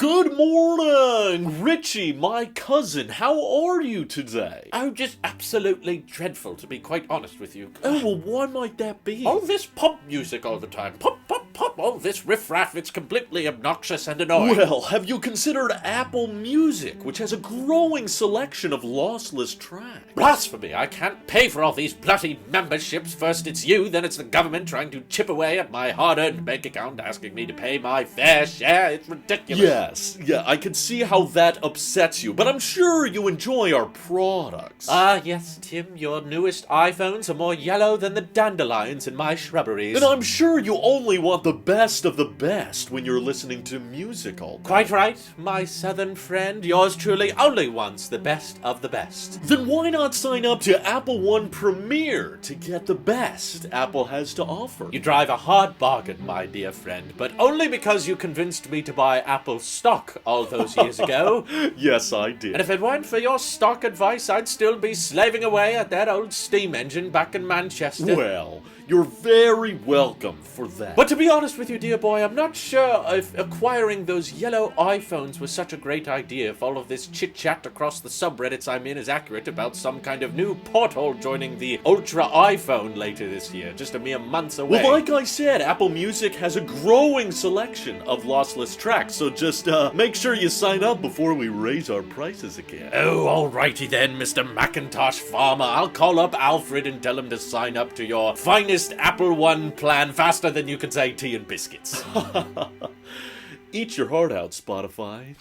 Good morning, Richie, my cousin. How are you today? Oh, just absolutely dreadful, to be quite honest with you. Oh, well, why might that be? All this pop music all the time. Pop, pop, pop. All this riff-raff. It's completely obnoxious and annoying. Well, have you considered Apple Music, which has a growing selection of lossless tracks? Blasphemy. I can't pay for all these bloody memberships. First it's you, then it's the government trying to chip away at my hard-earned bank account, asking me to pay my fair share. It's ridiculous. Yeah, I can see how that upsets you, but I'm sure you enjoy our products. Ah, yes, Tim, your newest iPhones are more yellow than the dandelions in my shrubberies. And I'm sure you only want the best of the best when you're listening to music all day. Quite right, my southern friend. Yours truly only wants the best of the best. Then why not sign up to Apple One Premier to get the best Apple has to offer? You drive a hard bargain, my dear friend, but only because you convinced me to buy Apple stock all those years ago. Yes, I did. And if it weren't for your stock advice, I'd still be slaving away at that old steam engine back in Manchester. Well, you're very welcome for that. But to be honest with you, dear boy, I'm not sure if acquiring those yellow iPhones was such a great idea if all of this chit-chat across the subreddits I'm in is accurate about some kind of new porthole joining the Ultra iPhone later this year, just a mere months away. Well, like I said, Apple Music has a growing selection of lossless tracks, so just make sure you sign up before we raise our prices again. Oh, alrighty then, Mr. Macintosh Farmer. I'll call up Alfred and tell him to sign up to your finest Apple One plan faster than you can say tea and biscuits. Eat your heart out, Spotify.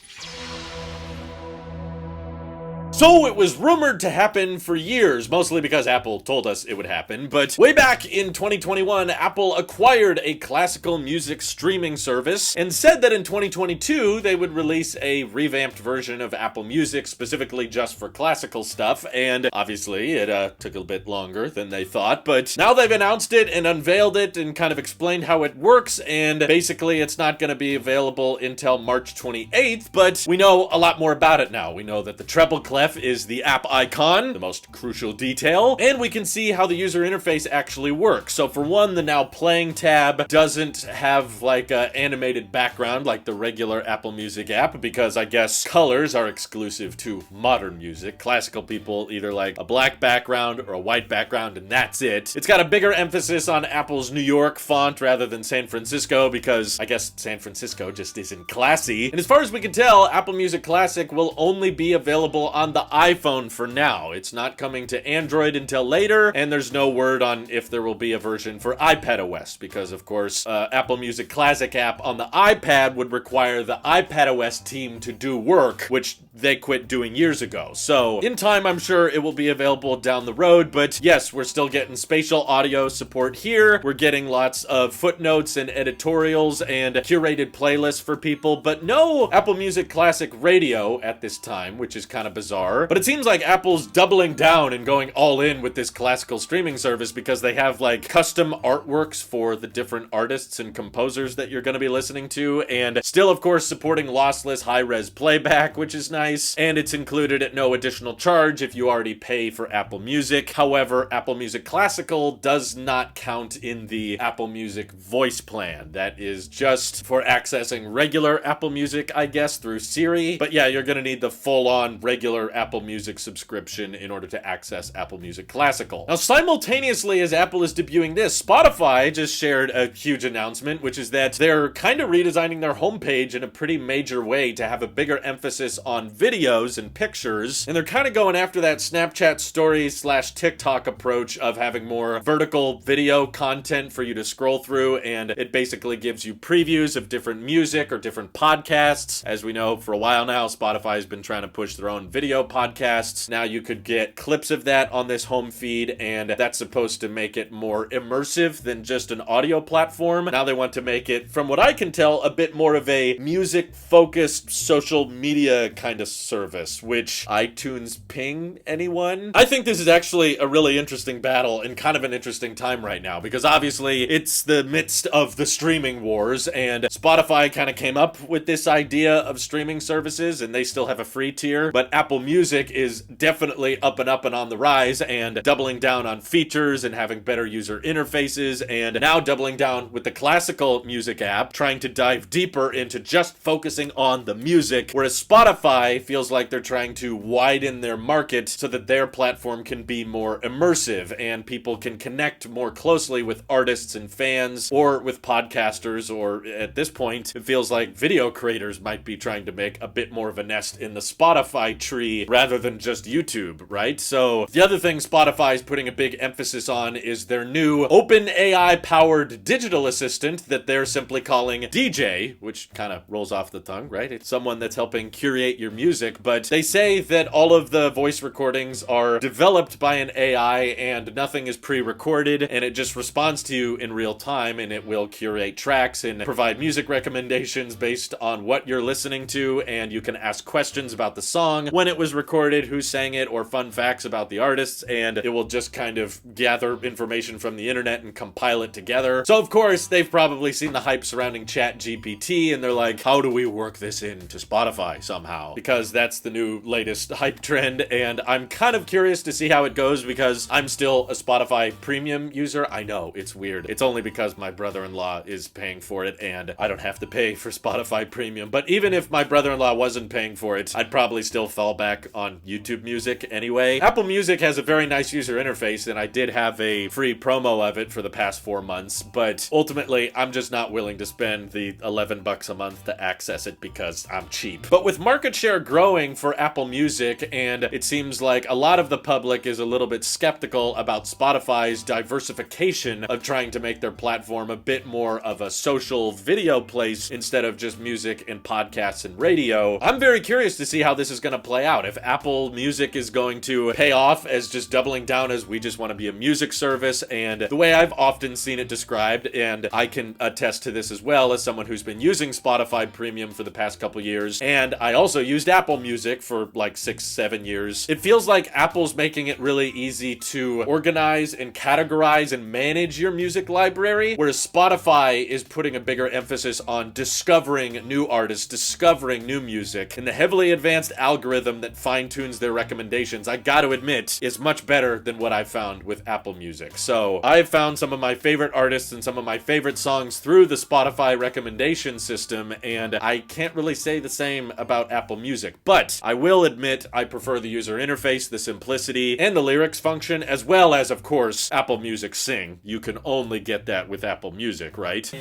So it was rumored to happen for years, mostly because Apple told us it would happen, but way back in 2021, Apple acquired a classical music streaming service and said that in 2022 they would release a revamped version of Apple Music specifically just for classical stuff, and obviously it took a bit longer than they thought, but now they've announced it and unveiled it and kind of explained how it works, and basically it's not going to be available until March 28th, but we know a lot more about it now. We know that the treble clef is the app icon, the most crucial detail, and we can see how the user interface actually works. So for one, the Now Playing tab doesn't have like an animated background like the regular Apple Music app, because I guess colors are exclusive to modern music. Classical people either like a black background or a white background, and that's it. It's got a bigger emphasis on Apple's New York font rather than San Francisco, because I guess San Francisco just isn't classy. And as far as we can tell, Apple Music Classic will only be available on the iPhone for now. It's not coming to Android until later, and there's no word on if there will be a version for iPadOS, because of course Apple Music Classic app on the iPad would require the iPadOS team to do work, which they quit doing years ago. So in time, I'm sure it will be available down the road, but yes, we're still getting spatial audio support here. We're getting lots of footnotes and editorials and curated playlists for people, but no Apple Music Classic Radio at this time, which is kind of bizarre. But it seems like Apple's doubling down and going all in with this classical streaming service, because they have like custom artworks for the different artists and composers that you're going to be listening to, and still of course supporting lossless high-res playback, which is nice, and it's included at no additional charge if you already pay for Apple Music. However, Apple Music Classical does not count in the Apple Music voice plan. That is just for accessing regular Apple Music, I guess, through Siri. But yeah, you're going to need the full-on regular Apple Music subscription in order to access Apple Music Classical. Now, simultaneously as Apple is debuting this, Spotify just shared a huge announcement, which is that they're kind of redesigning their homepage in a pretty major way to have a bigger emphasis on videos and pictures, and they're kind of going after that Snapchat stories / TikTok approach of having more vertical video content for you to scroll through, and it basically gives you previews of different music or different podcasts. As we know, for a while now, Spotify has been trying to push their own video podcasts. Now you could get clips of that on this home feed, and that's supposed to make it more immersive than just an audio platform. Now they want to make it, from what I can tell, a bit more of a music-focused social media kind of service, which iTunes ping anyone? I think this is actually a really interesting battle and kind of an interesting time right now, because obviously it's the midst of the streaming wars, and Spotify kind of came up with this idea of streaming services, and they still have a free tier, but Apple Music is definitely up and on the rise and doubling down on features and having better user interfaces, and now doubling down with the classical music app, trying to dive deeper into just focusing on the music, whereas Spotify feels like they're trying to widen their market so that their platform can be more immersive and people can connect more closely with artists and fans, or with podcasters, or at this point, it feels like video creators might be trying to make a bit more of a nest in the Spotify tree rather than just YouTube, right? So the other thing Spotify is putting a big emphasis on is their new open AI powered digital assistant that they're simply calling DJ, which kind of rolls off the tongue, right? It's someone that's helping curate your music, but they say that all of the voice recordings are developed by an AI and nothing is pre-recorded, and it just responds to you in real time, and it will curate tracks and provide music recommendations based on what you're listening to, and you can ask questions about the song, when it was recorded, who sang it, or fun facts about the artists, and it will just kind of gather information from the internet and compile it together. So of course, they've probably seen the hype surrounding ChatGPT, and they're like, how do we work this into Spotify somehow? Because that's the new latest hype trend, and I'm kind of curious to see how it goes because I'm still a Spotify premium user. I know, it's weird. It's only because my brother-in-law is paying for it, and I don't have to pay for Spotify premium. But even if my brother-in-law wasn't paying for it, I'd probably still fall back on YouTube Music anyway. Apple Music has a very nice user interface, and I did have a free promo of it for the past 4 months, but ultimately, I'm just not willing to spend the $11 a month to access it because I'm cheap. But with market share growing for Apple Music, and it seems like a lot of the public is a little bit skeptical about Spotify's diversification of trying to make their platform a bit more of a social video place instead of just music and podcasts and radio, I'm very curious to see how this is going to play out. If Apple Music is going to pay off as just doubling down as we just want to be a music service, and the way I've often seen it described, and I can attest to this as well as someone who's been using Spotify Premium for the past couple years, and I also used Apple Music for like 6-7 years. It feels like Apple's making it really easy to organize and categorize and manage your music library, whereas Spotify is putting a bigger emphasis on discovering new artists, discovering new music, and the heavily advanced algorithm that fine-tunes their recommendations, I gotta admit, is much better than what I've found with Apple Music. So I've found some of my favorite artists and some of my favorite songs through the Spotify recommendation system, and I can't really say the same about Apple Music, but I will admit I prefer the user interface, the simplicity, and the lyrics function, as well as, of course, Apple Music Sing. You can only get that with Apple Music, right?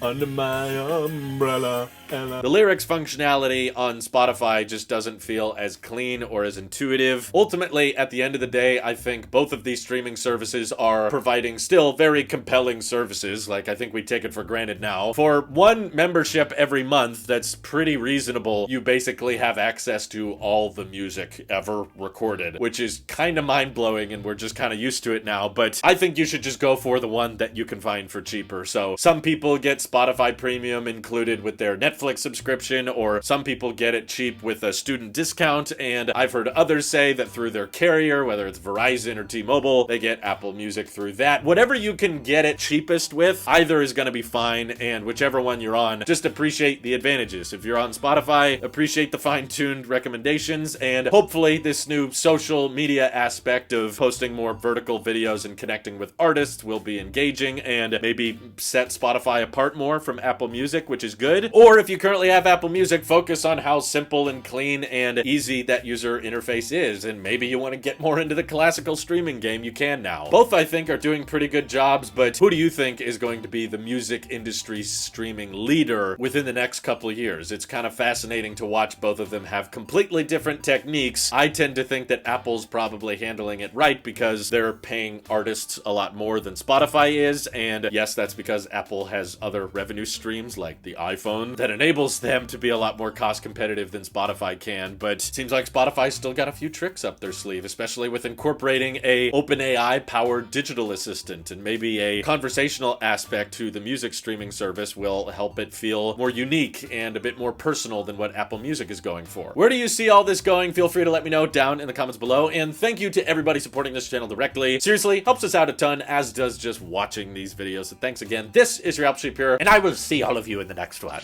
Under my umbrella. The lyrics functionality on Spotify just doesn't feel as clean or as intuitive. Ultimately, at the end of the day, I think both of these streaming services are providing still very compelling services. Like, I think we take it for granted now. For one membership every month, that's pretty reasonable. You basically have access to all the music ever recorded, which is kind of mind-blowing, and we're just kind of used to it now. But I think you should just go for the one that you can find for cheaper. So some people get Spotify Premium included with their Netflix subscription, or some people get it cheap with a student discount, and I've heard others say that through their carrier, whether it's Verizon or T-Mobile, they get Apple Music through that. Whatever you can get it cheapest with, either is going to be fine, and whichever one you're on, just appreciate the advantages. If you're on Spotify, appreciate the fine-tuned recommendations, and hopefully this new social media aspect of posting more vertical videos and connecting with artists will be engaging and maybe set Spotify apart more from Apple Music, which is good. Or if you currently have Apple Music, focus on how simple and clean and easy that user interface is, and maybe you want to get more into the classical streaming game, you can now. Both, I think, are doing pretty good jobs, but who do you think is going to be the music industry streaming leader within the next couple of years? It's kind of fascinating to watch both of them have completely different techniques. I tend to think that Apple's probably handling it right because they're paying artists a lot more than Spotify is, and yes, that's because Apple has other revenue streams like the iPhone that enables them to be a lot more cost competitive than Spotify can, but it seems like Spotify's still got a few tricks up their sleeve, especially with incorporating a OpenAI powered digital assistant, and maybe a conversational aspect to the music streaming service will help it feel more unique and a bit more personal than what Apple Music is going for. Where do you see all this going? Feel free to let me know down in the comments below, and thank you to everybody supporting this channel directly. Seriously, helps us out a ton, as does just watching these videos, so thanks again. This is your Alp Sheep here, and I will see all of you in the next one.